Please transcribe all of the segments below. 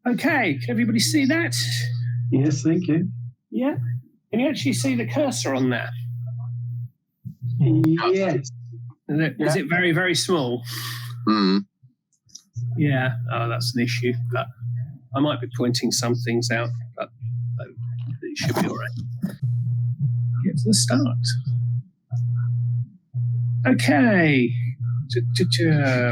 Okay, can everybody see that? Yes, thank you. Yeah. Can you actually see the cursor on there? Yes. Is it very, very small? Mm. Yeah. Oh, that's an issue. But I might be pointing some things out, but it should be all right. Get to the start. Okay.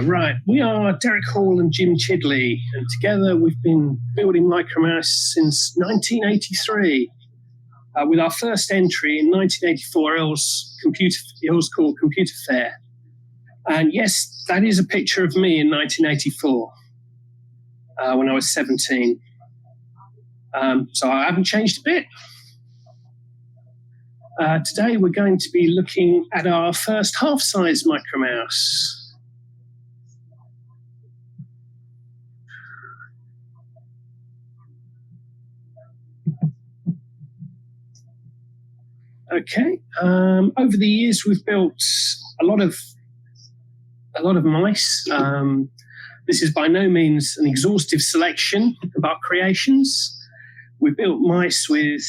Right. We are Derek Hall and Jim Chidley, and together we've been building MicroMouse since 1983. With our first entry in 1984, Earls called Computer Fair. And yes, that is a picture of me in 1984 when I was 17. So I haven't changed a bit. Today we're going to be looking at our first half-size MicroMouse. Okay. Over the years, we've built a lot of mice. This is by no means an exhaustive selection of our creations. We built mice with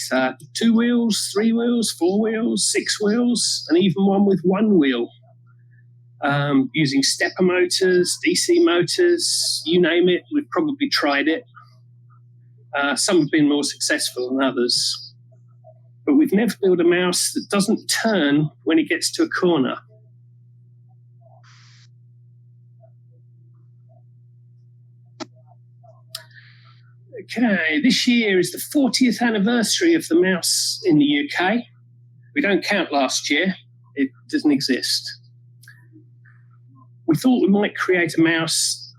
2 wheels, 3 wheels, 4 wheels, 6 wheels, and even one with 1 wheel, using stepper motors, DC motors, you name it. We've probably tried it. Some have been more successful than others. But we've never built a mouse that doesn't turn when it gets to a corner. Okay, this year is the 40th anniversary of the mouse in the UK. We don't count last year. It doesn't exist. We thought we might create a mouse.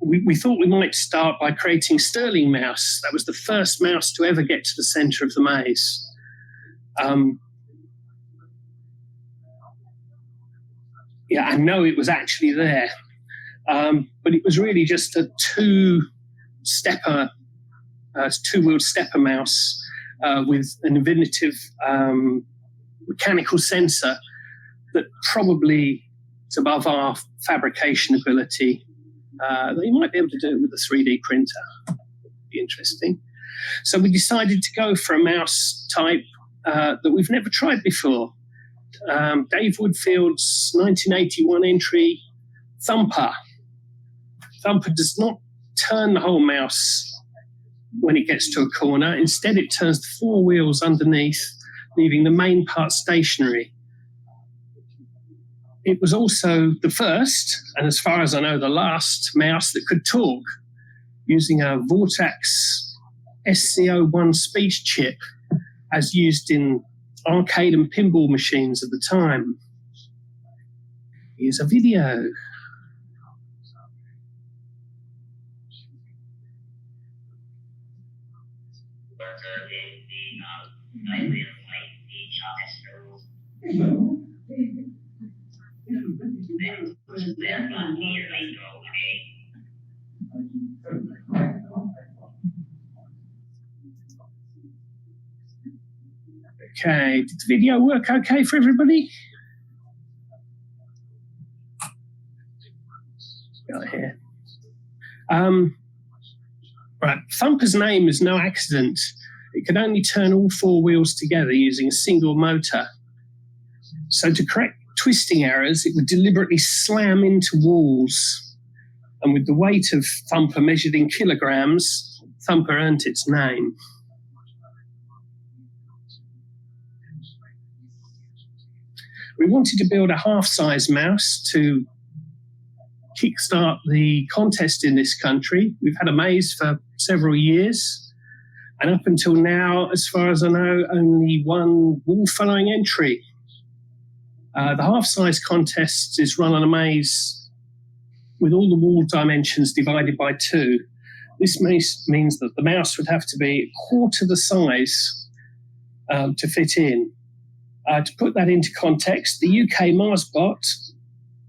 We thought we might start by creating Sterling Mouse. That was the first mouse to ever get to the center of the maze. Yeah, I know it was actually there. But it was really just a two-wheeled stepper mouse with an innovative mechanical sensor that probably is above our fabrication ability. You might be able to do it with a 3D printer. That'd be interesting. So we decided to go for a mouse type that we've never tried before. Dave Woodfield's 1981 entry, Thumper. Thumper does not turn the whole mouse when it gets to a corner. Instead, it turns the 4 wheels underneath, leaving the main part stationary. It was also the first, and as far as I know, the last mouse that could talk, using a Vortex SC01 speech chip as used in arcade and pinball machines at the time. Here's a video. Okay, did the video work okay for everybody? Go here. Right, Thumper's name is no accident. It can only turn all 4 wheels together using a single motor. So to correct twisting errors, it would deliberately slam into walls. And with the weight of Thumper measured in kilograms, Thumper earned its name. We wanted to build a half-size mouse to kickstart the contest in this country. We've had a maze for several years. And up until now, as far as I know, only one wall-following entry. The half-size contest is run on a maze with all the wall dimensions divided by 2. This means that the mouse would have to be a quarter the size to fit in. To put that into context, the UKMarsBot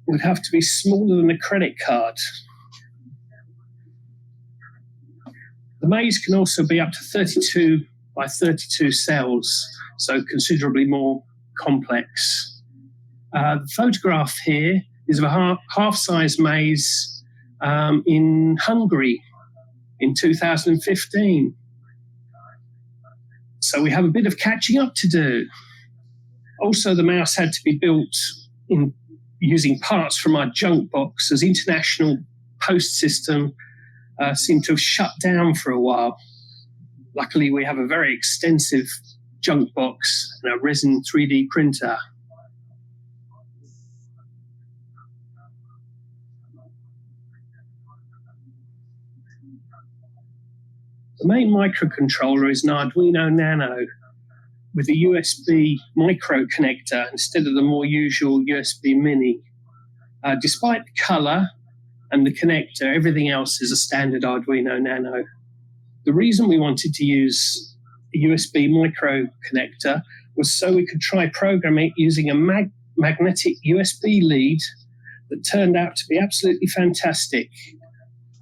would have to be smaller than a credit card. The maze can also be up to 32 by 32 cells, so considerably more complex. The photograph here is of a half-size maze in Hungary in 2015. So we have a bit of catching up to do. Also, the mouse had to be built in using parts from our junk box, as international post system seemed to have shut down for a while. Luckily, we have a very extensive junk box and a resin 3D printer. The main microcontroller is an Arduino Nano with a USB micro connector instead of the more usual USB mini. Despite the color and the connector, everything else is a standard Arduino Nano. The reason we wanted to use a USB micro connector was so we could try programming it using a magnetic USB lead that turned out to be absolutely fantastic,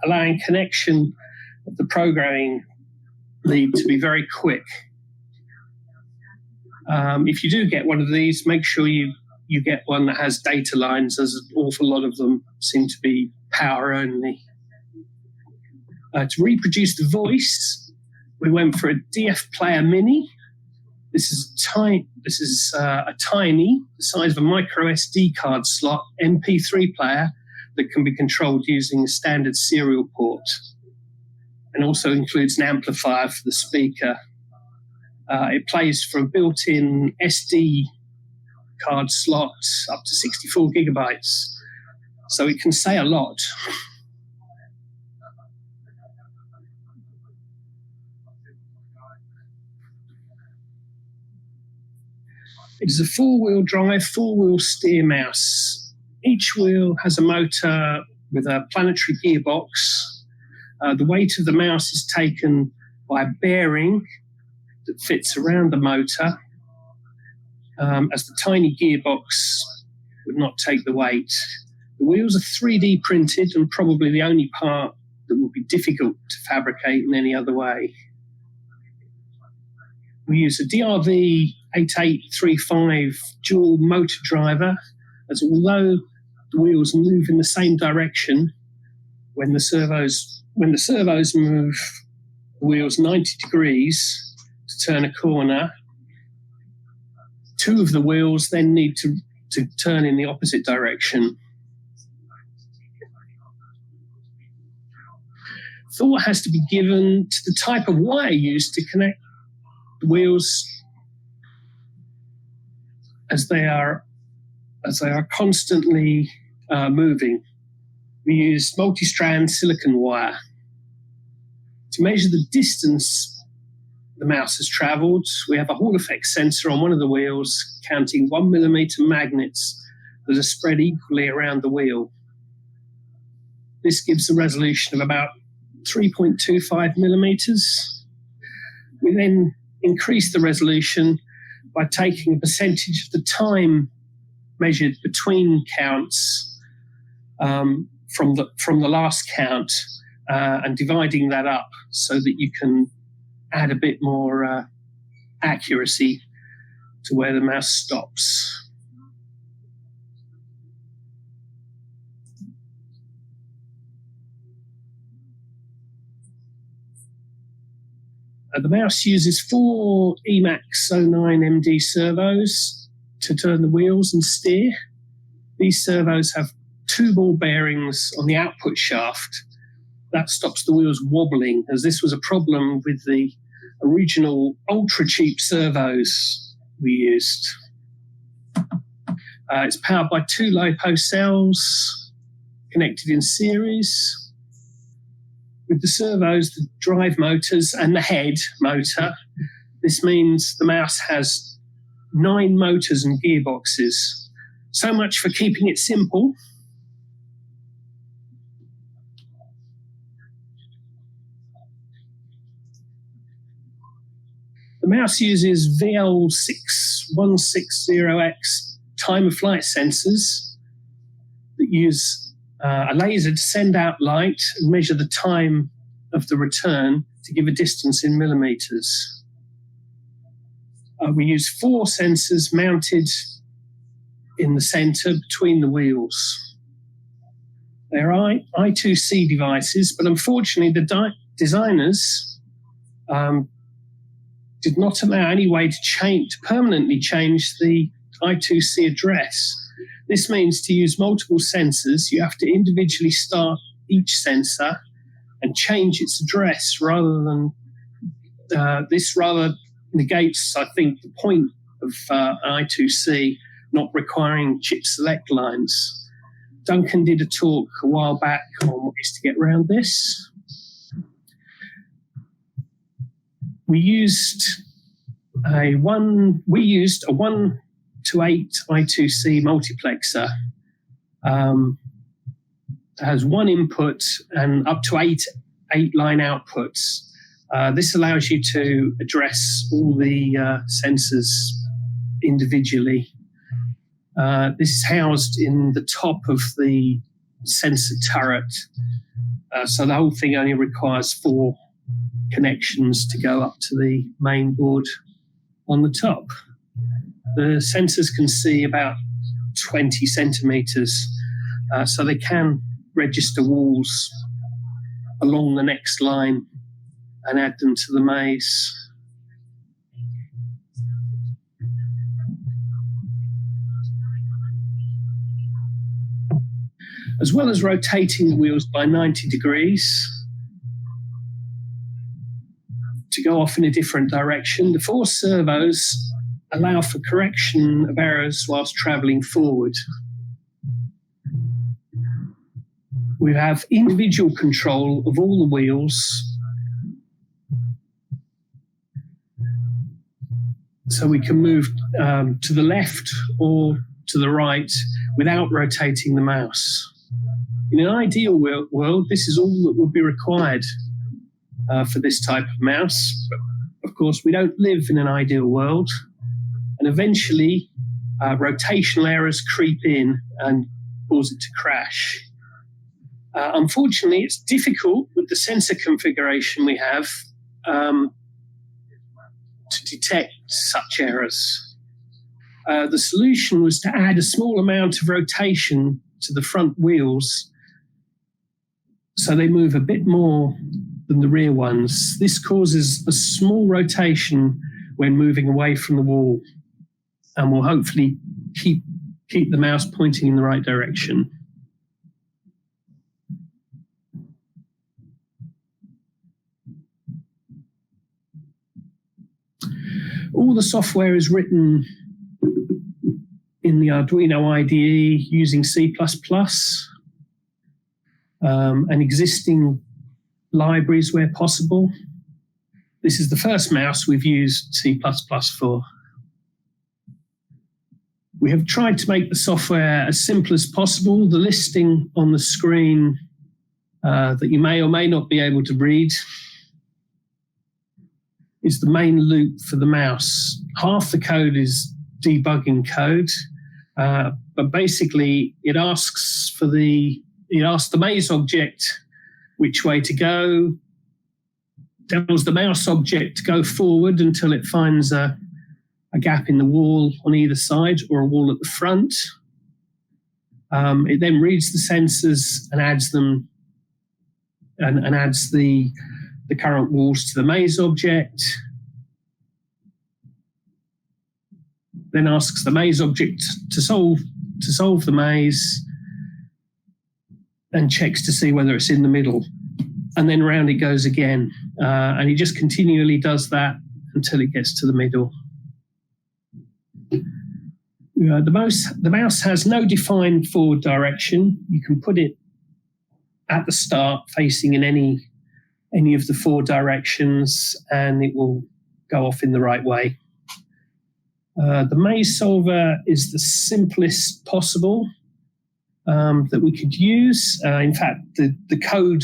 allowing connection of the programming lead to be very quick. If you do get one of these, make sure you get one that has data lines, as an awful lot of them seem to be power only. To reproduce the voice, we went for a DF Player Mini. This is a tiny, the size of a micro SD card slot, MP3 player that can be controlled using a standard serial port, and also includes an amplifier for the speaker. It plays from a built-in SD card slot up to 64 gigabytes, so it can say a lot. It is a four-wheel drive, four-wheel steer mouse. Each wheel has a motor with a planetary gearbox. The weight of the mouse is taken by a bearing that fits around the motor, as the tiny gearbox would not take the weight. The wheels are 3D printed and probably the only part that will be difficult to fabricate in any other way. We use a DRV 8835 dual motor driver, as although the wheels move in the same direction, when the servos move the wheels 90 degrees to turn a corner, two of the wheels then need to turn in the opposite direction. Thought has to be given to the type of wire used to connect the wheels, as they are constantly moving. We use multi-strand silicon wire. To measure the distance the mouse has travelled, we have a Hall effect sensor on one of the wheels, counting 1 millimeter magnets that are spread equally around the wheel. This gives a resolution of about 3.25 millimeters. We then increase the resolution by taking a percentage of the time measured between counts from the last count and dividing that up so that you can add a bit more accuracy to where the mouse stops. The mouse uses 4 Emax 09 MD servos to turn the wheels and steer. These servos have 2 ball bearings on the output shaft. That stops the wheels wobbling, as this was a problem with the original ultra-cheap servos we used. It's powered by 2 LiPo cells connected in series. With the servos, the drive motors, and the head motor, this means the mouse has 9 motors and gearboxes. So much for keeping it simple. The mouse uses VL6160X time-of-flight sensors that use a laser to send out light and measure the time of the return to give a distance in millimeters. We use 4 sensors mounted in the center between the wheels. They're I2C devices, but unfortunately the designers did not allow any way to permanently change the I2C address. This means to use multiple sensors, you have to individually start each sensor and change its address rather than this rather negates, I think, the point of I2C not requiring chip select lines. Duncan did a talk a while back on ways to get around this. We used a 1 to 8 I2C multiplexer. It has one input and up to eight line outputs. This allows you to address all the sensors individually. This is housed in the top of the sensor turret. So the whole thing only requires 4 connections to go up to the main board on the top. The sensors can see about 20 centimeters, so they can register walls along the next line and add them to the maze. As well as rotating the wheels by 90 degrees to go off in a different direction, the 4 servos allow for correction of errors whilst travelling forward. We have individual control of all the wheels, so we can move to the left or to the right without rotating the mouse. In an ideal world, this is all that would be required for this type of mouse. But of course, we don't live in an ideal world, and eventually rotational errors creep in and cause it to crash. Unfortunately, it's difficult with the sensor configuration we have to detect such errors. The solution was to add a small amount of rotation to the front wheels so they move a bit more than the rear ones. This causes a small rotation when moving away from the wall and will hopefully keep the mouse pointing in the right direction. All the software is written in the Arduino IDE using C++, and existing libraries where possible. This is the first mouse we've used C++ for. We have tried to make the software as simple as possible. The listing on the screen that you may or may not be able to read is the main loop for the mouse. Half the code is debugging code, but basically it asks the maze object which way to go, tells the mouse object to go forward until it finds a gap in the wall on either side or a wall at the front. It then reads the sensors and adds them and adds the current walls to the maze object. Then asks the maze object to solve the maze and checks to see whether it's in the middle. And then round it goes again. And he just continually does that until it gets to the middle. The mouse has no defined forward direction. You can put it at the start facing in any of the 4 directions and it will go off in the right way. The maze solver is the simplest possible that we could use. In fact, the code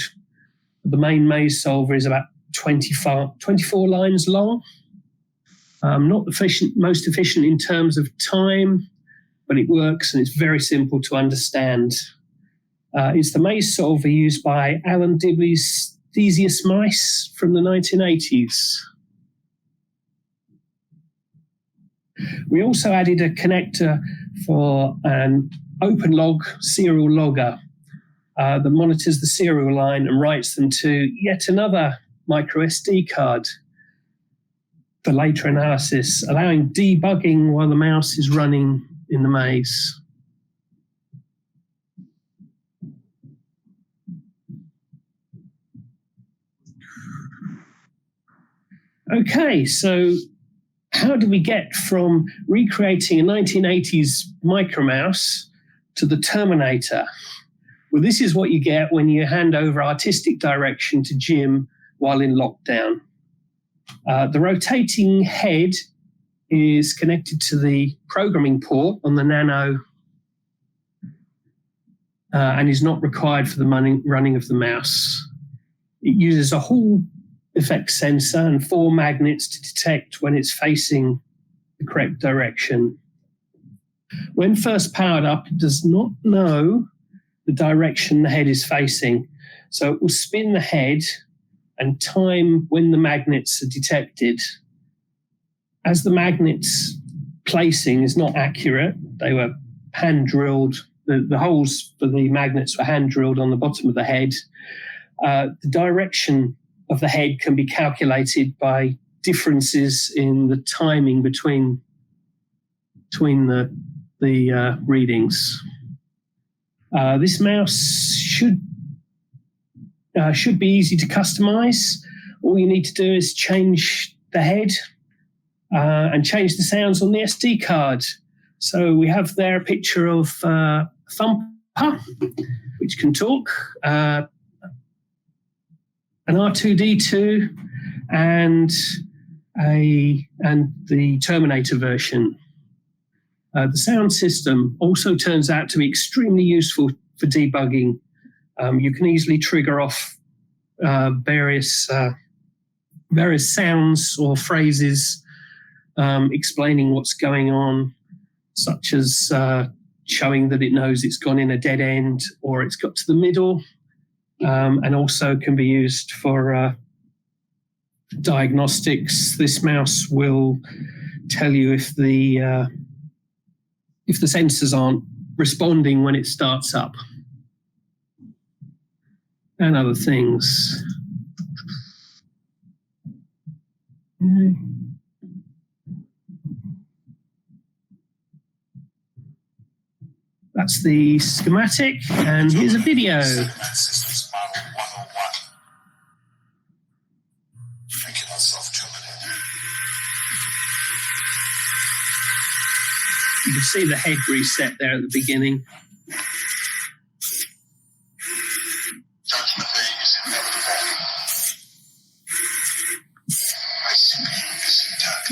of the main maze solver is about 24 lines long. Not most efficient in terms of time, but it works and it's very simple to understand. It's the maze solver used by Alan Dibley's Theseus mice from the 1980s. We also added a connector for an OpenLog serial logger. that monitors the serial line and writes them to yet another micro SD card for later analysis, allowing debugging while the mouse is running in the maze. Okay, so how do we get from recreating a 1980s MicroMouse to the Terminator? Well, this is what you get when you hand over artistic direction to Jim while in lockdown. The rotating head is connected to the programming port on the Nano and is not required for the running of the mouse. It uses a Hall effect sensor and 4 magnets to detect when it's facing the correct direction. When first powered up, it does not know the direction the head is facing, so it will spin the head and time when the magnets are detected. As the magnets placing is not accurate, they were hand drilled, the holes for the magnets were hand drilled on the bottom of the head. The direction of the head can be calculated by differences in the timing between the readings. This mouse should be easy to customize. All you need to do is change the head and change the sounds on the SD card. So we have there a picture of Thumper, which can talk, an R2D2, and the Terminator version. The sound system also turns out to be extremely useful for debugging. You can easily trigger off various sounds or phrases explaining what's going on, such as showing that it knows it's gone in a dead end or it's got to the middle, and also can be used for diagnostics. This mouse will tell you if the sensors aren't responding when it starts up, and other things. That's the schematic, and here's a video. You can see the head reset there at the beginning. Judgment Day is inevitable. My CPU is intact,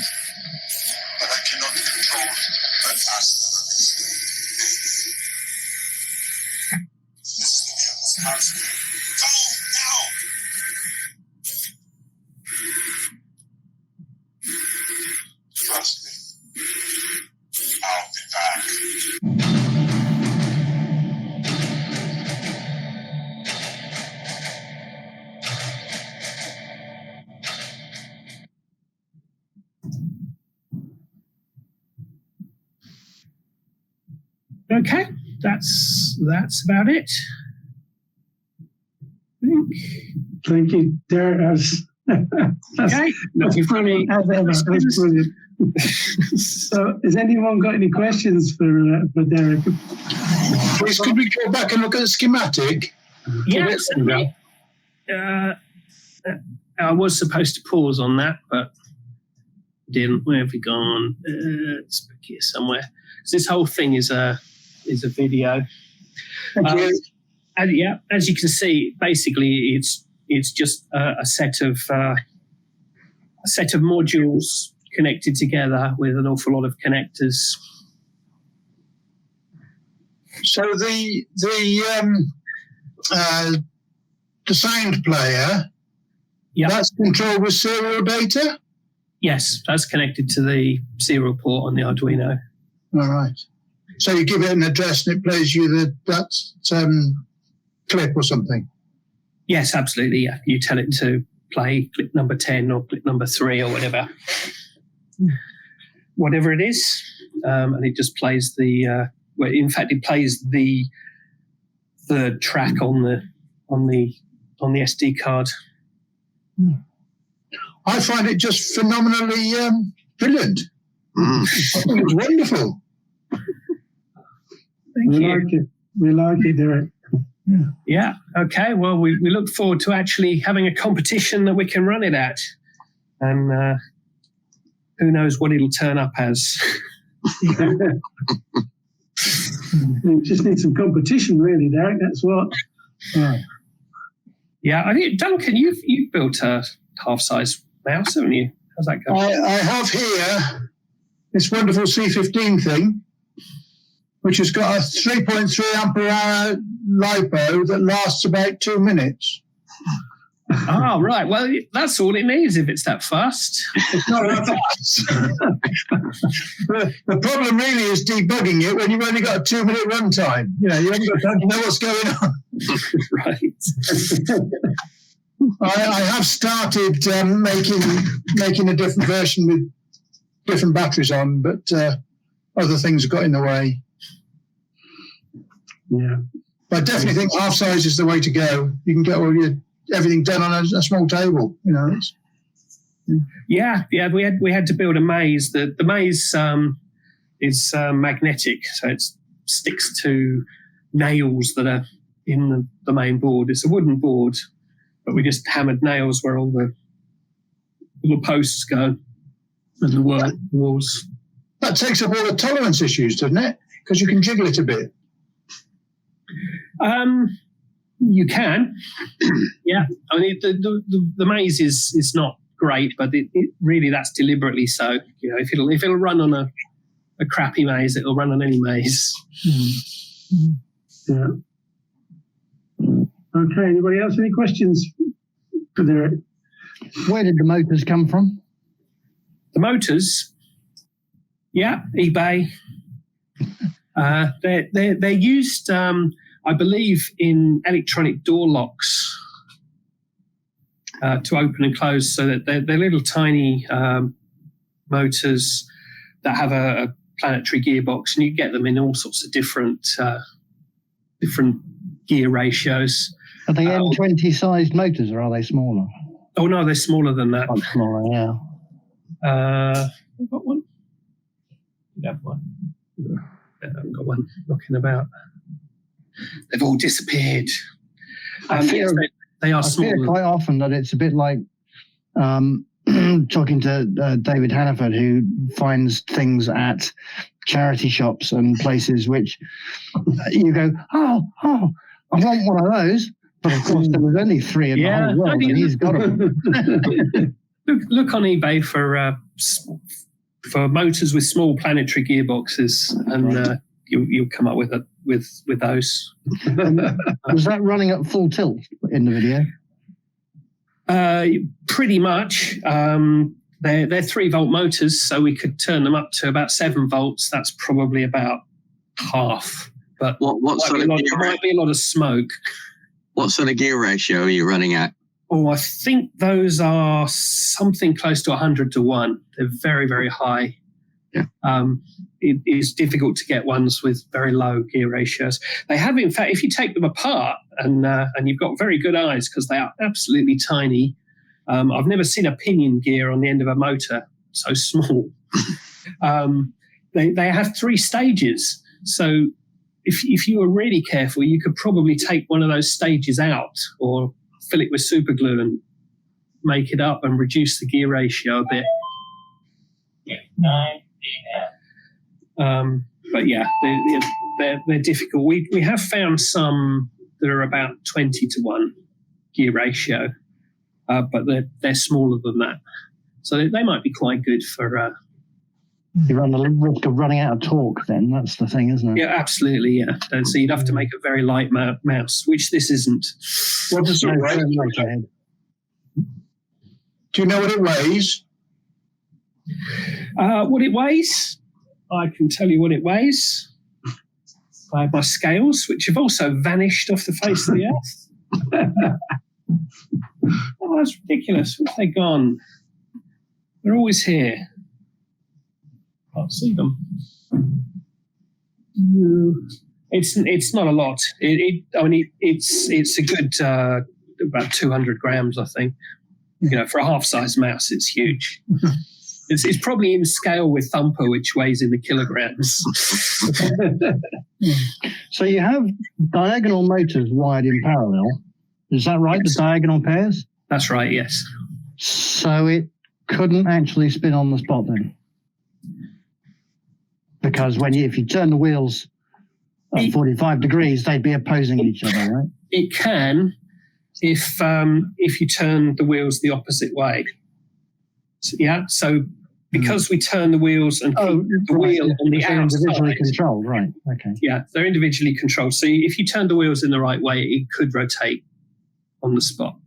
but I cannot control it but ask them of this day. This is the vehicle's task. Go now! Trust me. I'll be back. Okay, that's about it. I think. Thank you, Derek. Okay, That's brilliant. As ever, that's brilliant. So, has anyone got any questions for Derek? Please, could we go back and look at the schematic? Yeah, certainly. I was supposed to pause on that, but didn't. Where have we gone? It's back here somewhere. This whole thing is a video. And yeah, as you can see, basically it's just a set of modules connected together with an awful lot of connectors. So the sound player, that's controlled with serial data? Yes, that's connected to the serial port on the Arduino. All right. So you give it an address and it plays you that clip or something? Yes, absolutely. Yeah, you tell it to play clip number 10 or clip number 3 or whatever it is, and it just plays the. Well, in fact, it plays the third track on the SD card. I find it just phenomenally brilliant. I think it's wonderful. Thank you. Like it. We like it, Derek. Yeah. Okay. Well, we look forward to actually having a competition that we can run it at, and who knows what it'll turn up as. We just need some competition, really, Derek. That's what. Yeah. I think, Duncan, you've built a half-size mouse, haven't you? How's that going? I have here this wonderful C15 thing, which has got a 3.3 ampere hour LiPo that lasts about 2 minutes. Oh, right. Well, that's all it needs if it's that fast. It's not that fast. The problem really is debugging it when you've only got a 2 minute runtime. You haven't got time to know what's going on. Right. I have started making a different version with different batteries on, but other things have got in the way. Yeah. But I definitely think half size is the way to go. You can get everything done on a small table. Yeah. We had to build a maze. The maze is magnetic, so it sticks to nails that are in the main board. It's a wooden board, but we just hammered nails where all the little posts go and the walls. That takes up all the tolerance issues, doesn't it? Because you can jiggle it a bit. You can. Yeah. I mean, the maze is not great, but it really, that's deliberately so. If it'll run on a crappy maze, it'll run on any maze. Yeah. Okay. Anybody else? Any questions for Derek? Where did the motors come from? The motors, eBay. They're used, I believe, in electronic door locks to open and close. So that they're little tiny motors that have a planetary gearbox, and you get them in all sorts of different gear ratios. Are they M20 sized motors, or are they smaller? Oh no, they're smaller than that. Oh, smaller, yeah. We've got one. We have one. I've got one knocking about. They've all disappeared. They are small. I fear quite often that it's a bit like talking to David Hannaford, who finds things at charity shops and places which you go, oh, I want one of those. But of course, there was only 3 in the whole world, and he's got them. Look on eBay for motors with small planetary gearboxes, and you'll come up with those. Was that running at full tilt in the video? Pretty much. They're 3-volt motors, so we could turn them up to about 7 volts. That's probably about half. But what sort of gear might be a lot of smoke. What sort of gear ratio are you running at? Oh, I think those are something close to 100 to 1. They're very, very high. Yeah. It is difficult to get ones with very low gear ratios. They have, in fact, if you take them apart, and you've got very good eyes because they are absolutely tiny. I've never seen a pinion gear on the end of a motor so small. They have 3 stages. So if you were really careful, you could probably take one of those stages out or fill it with super glue and make it up and reduce the gear ratio a bit. But yeah, they're difficult. We have found some that are about 20 to 1 gear ratio, but they're smaller than that. So they might be quite good for... You run the risk of running out of torque then. That's the thing, isn't it? Yeah, absolutely, yeah. And so you'd have to make a very light mouse, which this isn't. What does it weigh? Do you know what it weighs? What it weighs? I can tell you what it weighs by my scales, which have also vanished off the face of the earth. Oh, that's ridiculous. Where have they gone? They're always here. Can't see them. It's not a lot. It's a good about 200 grams, I think. For a half-size mouse, it's huge. It's probably in scale with Thumper, which weighs in the kilograms. So you have diagonal motors wired in parallel. Is that right? Yes. The diagonal pairs? That's right, yes. So it couldn't actually spin on the spot then? Because if you turn the wheels at 45 degrees, they'd be opposing each other, right? It can if you turn the wheels the opposite way. So because we turn the wheels and keep the wheel on the outside. Individually controlled, right? Okay. Yeah, they're individually controlled. So if you turn the wheels in the right way, it could rotate on the spot.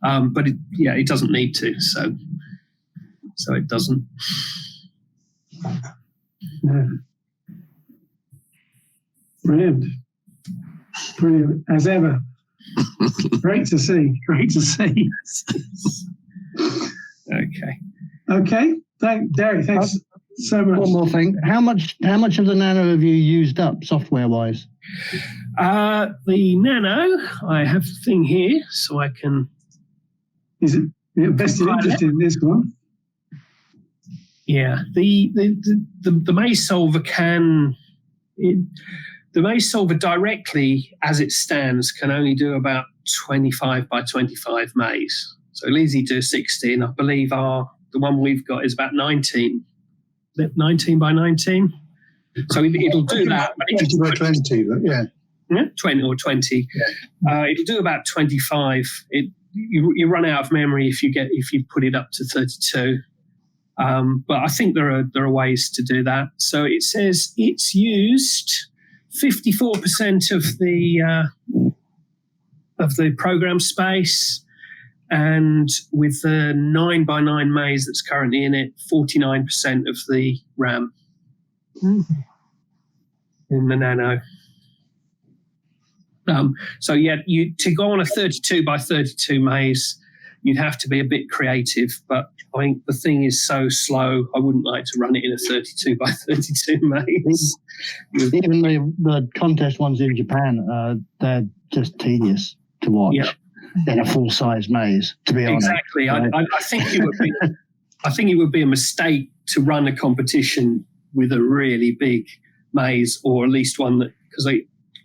But it doesn't need to. So it doesn't. Yeah. Brilliant as ever. Great to see. Okay. Derek, thanks so much. One more thing. How much of the Nano have you used up software wise? The Nano, I have the thing here, so I can. Is it vested interest in this one? Yeah, the maze solver the maze solver directly as it stands can only do about 25 by 25 maze. So it'll easily do 16. I believe the one we've got is about 19 by 19. So it'll do that. 20 by 20, but yeah. Yeah, 20 or 20. Yeah. It'll do about 25. You run out of memory if you put it up to 32. But I think there are ways to do that. So it says it's used 54% of the program space, and with the 9 by 9 maze that's currently in it, 49% of the RAM in the Nano. So to go on a 32 by 32 maze, you'd have to be a bit creative, but I think the thing is so slow, I wouldn't like to run it in a 32 by 32 maze. Even the contest ones in Japan, they're just tedious to watch in a full-size maze, to be honest. Exactly. I think it would be a mistake to run a competition with a really big maze, or at least one that, because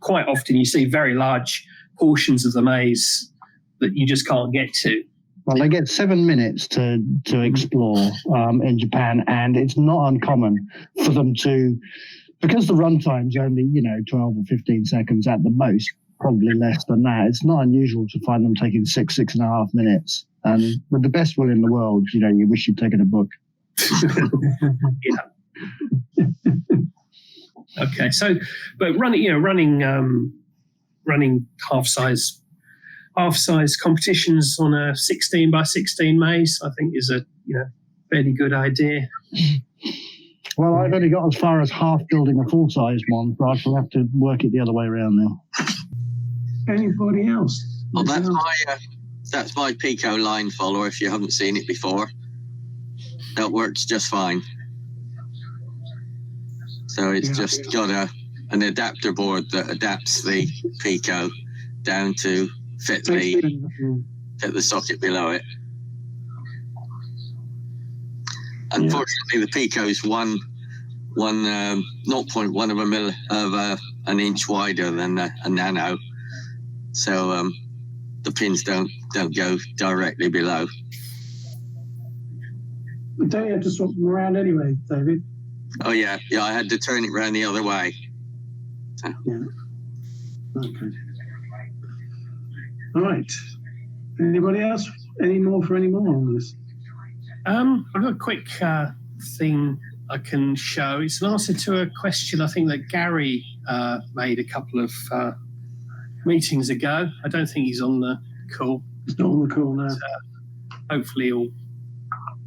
quite often you see very large portions of the maze that you just can't get to. Well, they get 7 minutes to explore in Japan, and it's not uncommon for them to, because the runtime's only 12 or 15 seconds at the most, probably less than that. It's not unusual to find them taking 6.5 minutes. And with the best will in the world, you wish you'd taken a book. Yeah. Okay, so but running half-size competitions on a 16 by 16 maze, I think is a fairly good idea. Well, I've only got as far as half building a full-size one, but I shall have to work it the other way around now. Anybody else? Well, that's my Pico line follower. If you haven't seen it before, that works just fine. So it's just got an adapter board that adapts the Pico down to fit the socket below it. Unfortunately, the Pico's 0.1 of an inch wider than a Nano, so the pins don't go directly below. Don't you have to swap them around anyway, David? Oh yeah, I had to turn it around the other way. So. Yeah. Okay. All right. Anybody else? Any more on this? I've got a quick thing I can show. It's an answer to a question I think that Gary made a couple of meetings ago. I don't think he's on the call. He's not on the call now. Hopefully he'll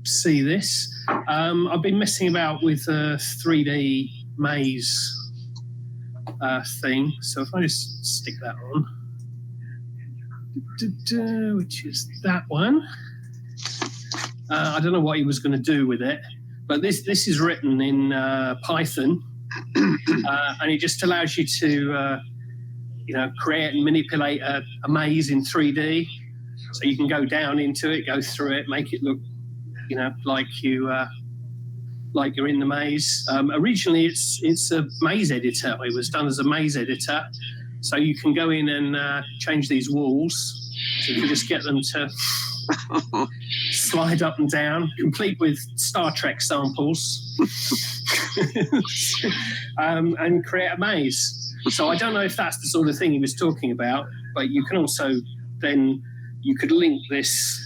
see this. I've been messing about with a 3D maze thing. So if I just stick that on, which is that one. I don't know what he was going to do with it, but this is written in Python, and it just allows you to, create and manipulate a maze in 3D. So you can go down into it, go through it, make it look, like you're in the maze. Originally, it's a maze editor. It was done as a maze editor, so you can go in and change these walls. So you can just get them to slide up and down, complete with Star Trek samples, and create a maze. So I don't know if that's the sort of thing he was talking about, but you can also then, you could link this,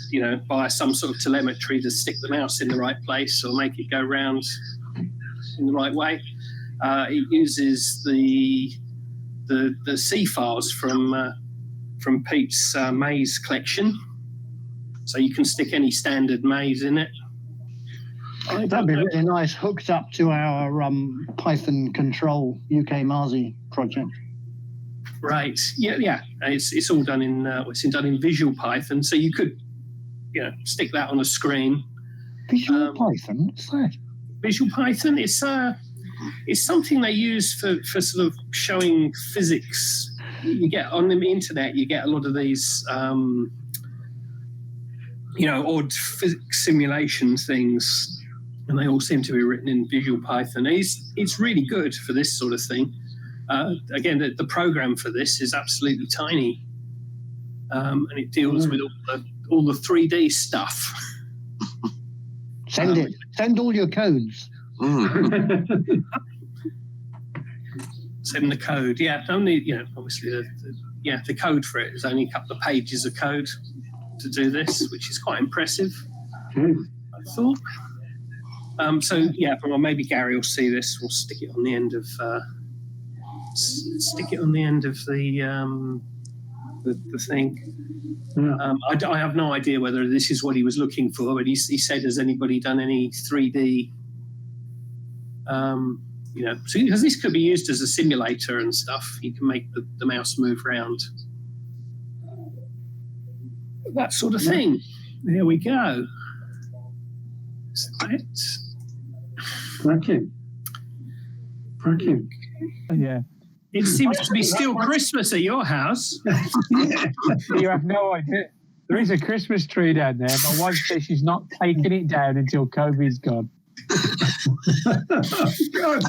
via some sort of telemetry to stick the mouse in the right place or make it go round in the right way. It uses the C files from Pete's maze collection, so you can stick any standard maze in it. That'd be really nice, hooked up to our Python control UKMarsBot project. Right. Yeah. It's all done in done in Visual Python, so you could, stick that on a screen. Visual Python. What's that? Visual Python. It's something they use for sort of showing physics. You get on the internet, you get a lot of these, odd physics simulation things, and they all seem to be written in Visual Python. It's really good for this sort of thing. Again, the program for this is absolutely tiny, and it deals with all the 3D stuff. Send it. Send all your codes. Send the code. Yeah, only obviously the code for it is only a couple of pages of code to do this, which is quite impressive. I thought. Well, maybe Gary will see this. We'll stick it on the end of. Stick it on the end of the thing. Yeah. I have no idea whether this is what he was looking for, but he said, has anybody done any 3D? Because this could be used as a simulator and stuff. You can make the mouse move around. That sort of thing. There we go. Is that it? Thank you. Yeah. It seems to be still Christmas at your house. You have no idea. There is a Christmas tree down there. My wife says she's not taking it down until COVID's gone. God.